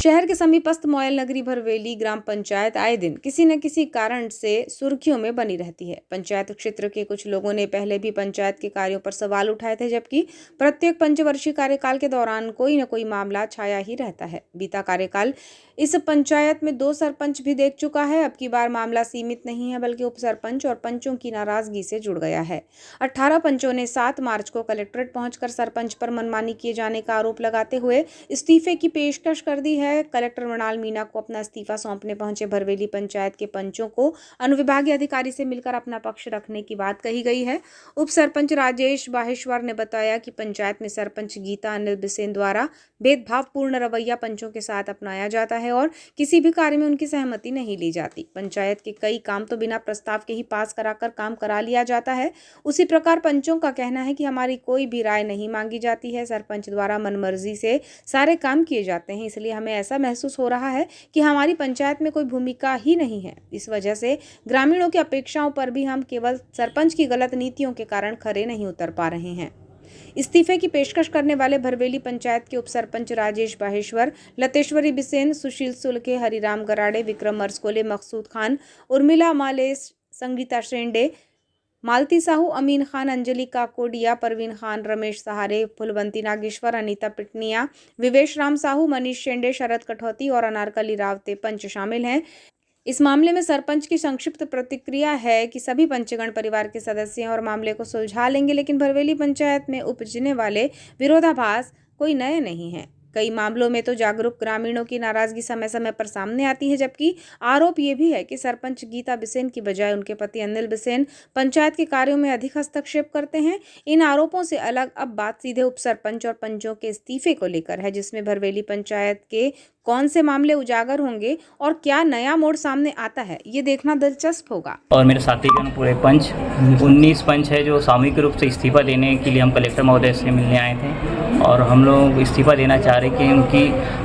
शहर के समीपस्थ मोयल नगरी भरवेली ग्राम पंचायत आए दिन किसी न किसी कारण से सुर्खियों में बनी रहती है। पंचायत क्षेत्र के कुछ लोगों ने पहले भी पंचायत के कार्यों पर सवाल उठाए थे, जबकि प्रत्येक पंचवर्षीय कार्यकाल के दौरान कोई न कोई मामला छाया ही रहता है। बीता कार्यकाल इस पंचायत में 2 सरपंच भी देख चुका है। अब की बार मामला सीमित नहीं है, बल्कि उप सरपंच और पंचों की नाराजगी से जुड़ गया है। 18 पंचों ने 7 मार्च को कलेक्ट्रेट पहुंचकर सरपंच पर मनमानी किए जाने का आरोप लगाते हुए इस्तीफे की पेशकश कर दी है। कलेक्टर मृणाल मीणा को अपना इस्तीफा सौंपने पहुंचे भरवेली पंचायत के पंचों को अनुविभागीय अधिकारी से मिलकर अपना पक्ष रखने की बात कही गई है। उप सरपंच राजेश बाहेश्वर ने बताया कि पंचायत में सरपंच गीता अनिल बिसेन द्वारा भेदभावपूर्ण रवैया पंचों के साथ अपनाया जाता है और किसी भी कार्य में उनकी सहमति नहीं ली जाती। पंचायत के कई काम तो बिना प्रस्ताव के ही पास कराकर काम करा लिया जाता है। उसी प्रकार पंचों का कहना है कि हमारी कोई भी राय नहीं मांगी जाती है। सरपंच द्वारा मनमर्जी से सारे काम किए जाते हैं, इसलिए हमें ऐसा महसूस हो रहा है कि हमारी पंचायत में कोई भूमिका ही नहीं है। इस वजह से ग्रामीणों की अपेक्षाओं पर भी हम केवल सरपंच की गलत नीतियों के कारण खरे नहीं उतर पा रहे हैं। इस्तीफे की पेशकश करने वाले भरवेली पंचायत के उप सरपंच राजेश बाहेश्वर, लतेश्वरी बिसेन, सुशील सुलके, हरिराम गराड़े, विक्रम मरस्कोले, मकसूद खान, उर्मिला मालेस, संगीता शेंडे, मालती साहू, अमीन खान, अंजलि काकोडिया, परवीन खान, रमेश सहारे, फुलवंती नागेश्वर, अनीता पिटनिया, विवेश राम साहू, मनीष शेंडे, शरद कठौती और अनारकली रावते पंच शामिल हैं। इस मामले में सरपंच की संक्षिप्त प्रतिक्रिया है कि सभी पंचगण परिवार के सदस्य हैं और मामले को सुलझा लेंगे, लेकिन भरवेली पंचायत में उपजने वाले विरोधाभास कोई नए नहीं हैं। कई मामलों में तो जागरूक ग्रामीणों की नाराजगी समय समय पर सामने आती है, जबकि आरोप ये भी है कि सरपंच गीता बिसेन की बजाय उनके पति अनिल बिसेन पंचायत के कार्यों में अधिक हस्तक्षेप करते हैं। इन आरोपों से अलग अब बात सीधे उप सरपंच और पंचों के इस्तीफे को लेकर है, जिसमें भरवेली पंचायत के कौन से मामले उजागर होंगे और क्या नया मोड़ सामने आता है, ये देखना दिलचस्प होगा। और मेरे साथीगण पूरे पंच 19 पंच है जो सामूहिक रूप से इस्तीफा देने के लिए हम कलेक्टर महोदय से मिलने आए थे और हम लोग इस्तीफा देना चाह रहे क्योंकि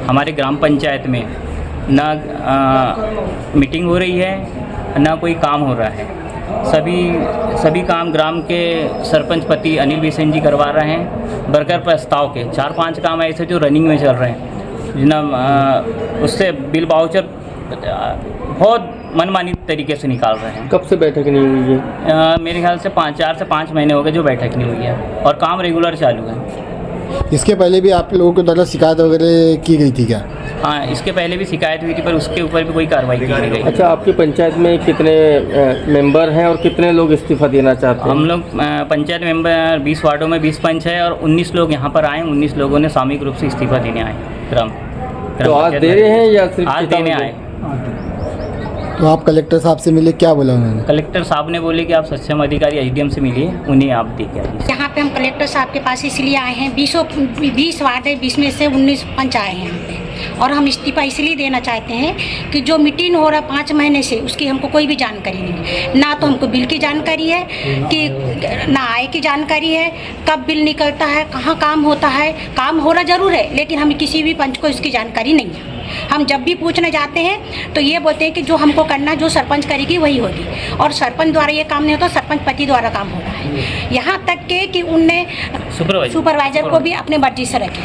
हमारे ग्राम पंचायत में ना मीटिंग हो रही है, ना कोई काम हो रहा है। सभी काम ग्राम के सरपंच पति अनिल बिसेन जी करवा रहे हैं। बरकर प्रस्ताव के 4-5 काम ऐसे जो रनिंग में चल रहे हैं, उससे बिल वाउचर बहुत मनमानी तरीके से निकाल रहे हैं। कब से बैठक नहीं हुई है? मेरे ख्याल से 4 से 5 महीने हो गए जो बैठक नहीं हुई है और काम रेगुलर चालू है। इसके पहले भी आप लोगों के द्वारा शिकायत वगैरह की गई थी क्या? हाँ, इसके पहले भी शिकायत हुई थी, पर उसके ऊपर भी कोई कार्रवाई की नहीं गई। अच्छा, आपकी पंचायत में कितने मेंबर हैं और कितने लोग इस्तीफा देना चाहते हैं? हम लोग पंचायत मेंबर 20 वार्डों में 20 पंच है और 19 लोग यहाँ पर आए। 19 लोगों ने सामूहिक रूप से इस्तीफा देने आए। तो आज दे रहे हैं या सिर्फ आज देने आए? तो आप कलेक्टर साहब से मिले, क्या बोला उन्होंने? कलेक्टर साहब ने बोले कि आप सक्षम अधिकारी एसडीएम से मिलिए, उन्हें आप दे के आइए। यहाँ पे हम कलेक्टर साहब के पास इसलिए आए हैं, 20 वार्ड है, 20 में से 19 पंच आए हैं यहाँ पे, और हम इस्तीफा इसलिए देना चाहते हैं कि जो मीटिंग हो रहा 5 महीने से, उसकी हमको कोई भी जानकारी नहीं। ना तो हमको बिल की जानकारी है, कि ना आय की जानकारी है, कब बिल निकलता है, कहाँ काम होता है। काम हो रहा जरूर है, लेकिन हमें किसी भी पंच को इसकी जानकारी नहीं है। हम जब भी पूछने जाते हैं तो ये बोलते हैं कि जो हमको करना, जो सरपंच करेगी वही होगी, और सरपंच द्वारा ये काम नहीं होता, सरपंच पति द्वारा काम हो रहा है। यहाँ तक के कि उनने सुपरवाइजर को भी अपने मर्जी से रखे,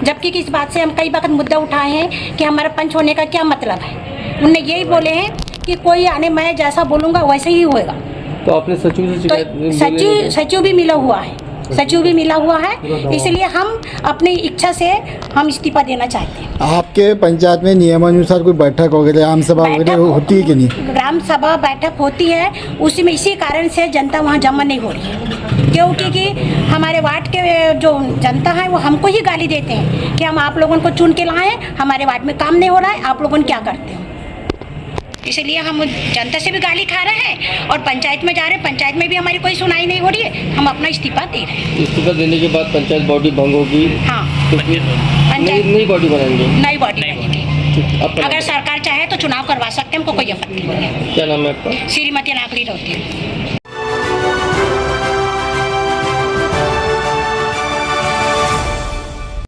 जबकि किस बात से हम कई वक्त मुद्दा उठाए हैं कि हमारा पंच होने का क्या मतलब है। उनने यही बोले हैं कि कोई आने, मैं जैसा बोलूँगा वैसे ही होएगा। तो आपने सचिव से तो सचिव भी मिला हुआ है, इसलिए हम अपनी इच्छा से हम इस्तीफा देना चाहते हैं। आपके पंचायत में नियमानुसार कोई बैठक वगैरह, आम सभा वगैरह होती है कि नहीं? ग्राम सभा बैठक होती है, उसी में इसी कारण से जनता वहाँ जमा नहीं हो रही है, क्योंकि हमारे वार्ड के जो जनता है वो हमको ही गाली देते हैं कि हम आप लोगों को चुन के लाए, हमारे वार्ड में काम नहीं हो रहा है, आप लोगों क्या करते हो। इसलिए हम जनता से भी गाली खा रहे हैं और पंचायत में जा रहे हैं, पंचायत में भी हमारी कोई सुनाई नहीं हो रही है, हम अपना इस्तीफा दे रहे हैं। इस्तीफा देने के बाद पंचायत बॉडी भंग होगी? हाँ, तो नई बॉडी बनाएंगे? नई बॉडी बनेगी। अगर सरकार चाहे तो चुनाव करवा सकते हैं, हमको कोई आपत्ति नहीं है। क्या नाम है आपका? श्रीमती अनारकली रावते।